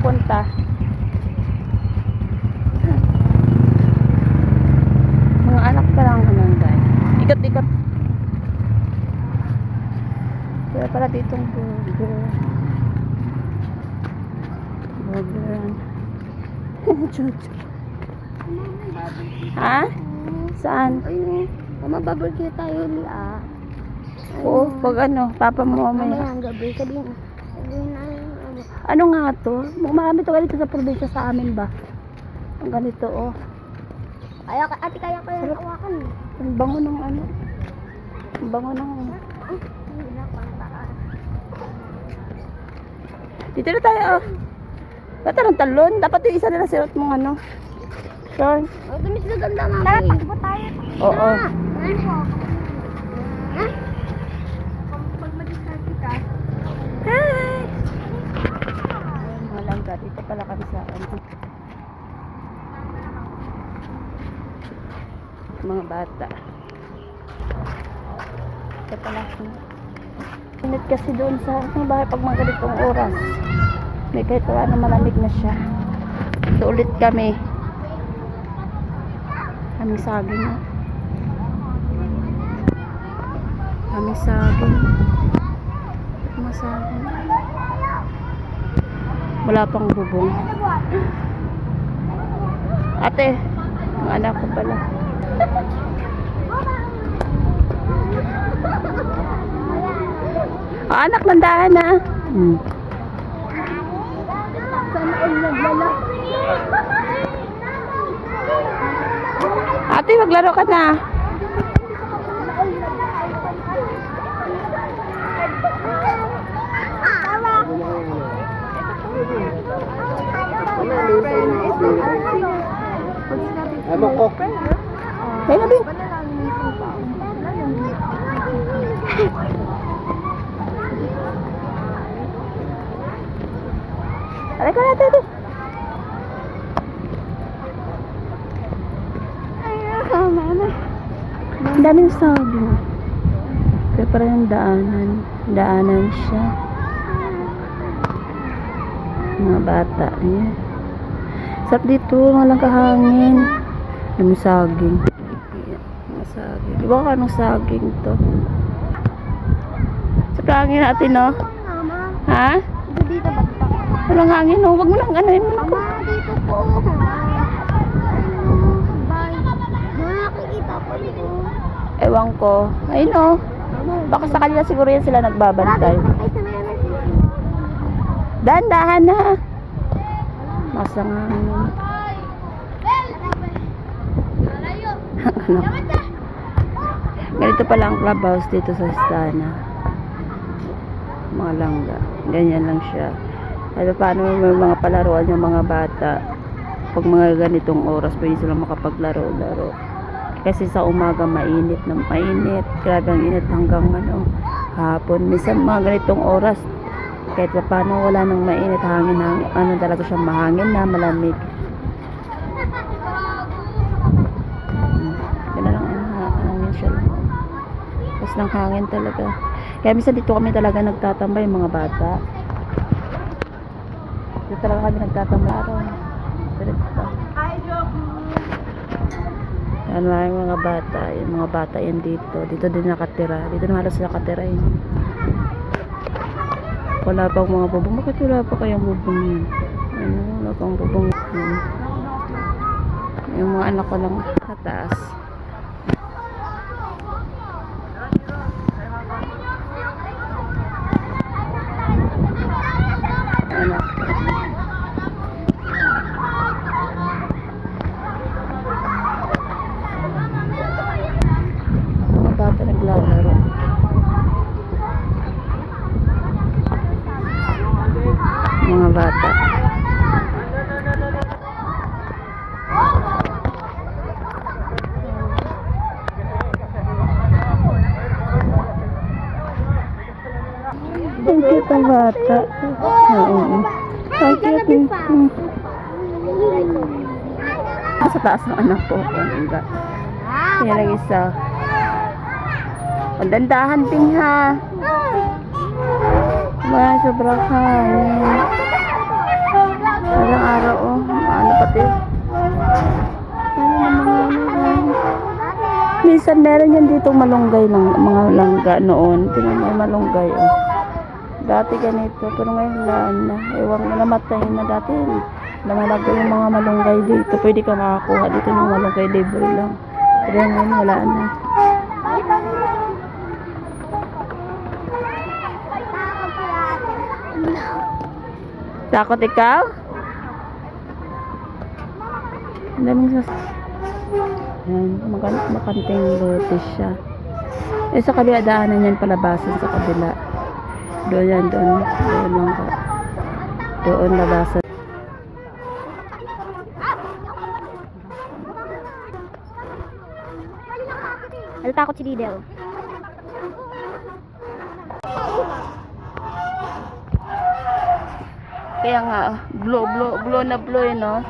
pupunta. Mga anak pa lang naman guys. Ikot-ikot. Kaya pala ditong burger. Burger. Chuchu. Ha? Saan? Ayun, mababurger tayo nila. Oo, pag ano, papa mo mamaya. Mamaya ang gabi, sabihin na ano. Ano nga to? Marami to ganito sa probinsya sa amin ba? Ang ganito oh. Ate, kaya ko yan awakan. Ang bango ng ano. Ang bango ng... Dito na tayo oh. Ba't anong talon? Dapat yung isa nila sirot mong ano. Sure. Oh, dumi sila ganda mami. Tara, takbo tayo. Oo. Pag mag-discarte ka. Hi! Mga langga, dito pala kami sa ano. Mga bata. Ito pala. Init kasi doon sa bahay pag mga ganitong oras. May kahit wala na malamig na siya. Ito ulit kami. Aming saging na. Aming saging. Mga saging. Wala pang bubong. Ate, ang anak ko pala. Oh, anak, landahan na. Sana all naglala. Ate, maglaro ka na. Hey, nabi. Alika na, ate. Ang daming sabi. Kaya parang yung daanan. Daanan siya. Mga bata. Ayan. Sarap dito. Walang kahangin. Daming saging. Ayan. Mga saging. Di ba anong saging to? Sarap hangin natin, no? Mama, Ha? dito ba? Walang hangin, no? Huwag mo nang gano'n mo. Mama, dito po. Bye. Nakikita ko dito. Ewan ko. Ayun, no? Baka sa kanila siguro yan sila nagbabantay. Ay, sa meron. Dahan-dahan na. Masang ano. Ganito pala ang clubhouse dito sa Istana. Mga langga. Ganyan lang siya. At paano may mga palaruan yung mga bata. Pag mga ganitong oras, pwede sila makapaglaro-laro. Kasi sa umaga mainit na mainit. Grabe ang init hanggang ano, hapon. Minsan mga ganitong oras, kahit pa paano wala nang mainit, hangin, ano talaga siya, mahangin na, malamig. Ganda lang ang hangin siya. Tapos ng hangin talaga. Kaya minsan dito kami talaga nagtatambay, mga bata. Dito talaga kami nagtatambay. Diretso. Yan yung mga bata. Yung mga bata yan dito. Dito din nakatira. Dito na halos nakatira yun. Wala pang mga bubong. Bakit wala pa kayang bubong yun? Ano, wala pang bubong yun. Yung mga anak ko lang kataas. Anak ko. Mga bata naglalaro. Mga bata. Ang cute ang bata. Oo. Ang cute. Sa taas ng anak ko. Yan ang isa. Ang dandahan din ha. Sobrang hangin. minsan meron yan dito malunggay ng mga langga noon. Tingnan mo malunggay oh. Dati ganito, pero ngayon wala na. Ewan ko, namatay na dati. Namalago yung mga malunggay dito. Pwede ka makakuha dito ng malunggay, libre lang. Pero ngayon wala na. Takot ikaw? Ang daming yan, makanting lotus siya. Eh sa kabila daanan yan palabasan sa kabila. Doon yan, doon lang ka. Doon labasan. Natatakot si Lidl. Kaya nga, blow na blow yun, no?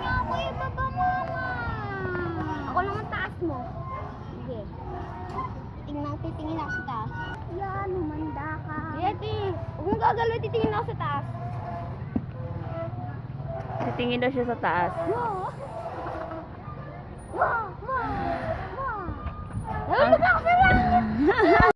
Ako lang ang taas mo. Sige. Titingin ako sa taas. Yan, humanda ka. Yeti, huwag mong gagalaw, titingin ako sa taas. Titingin daw siya sa taas. No. Wow. Wow. Wow. Nalulog ako sa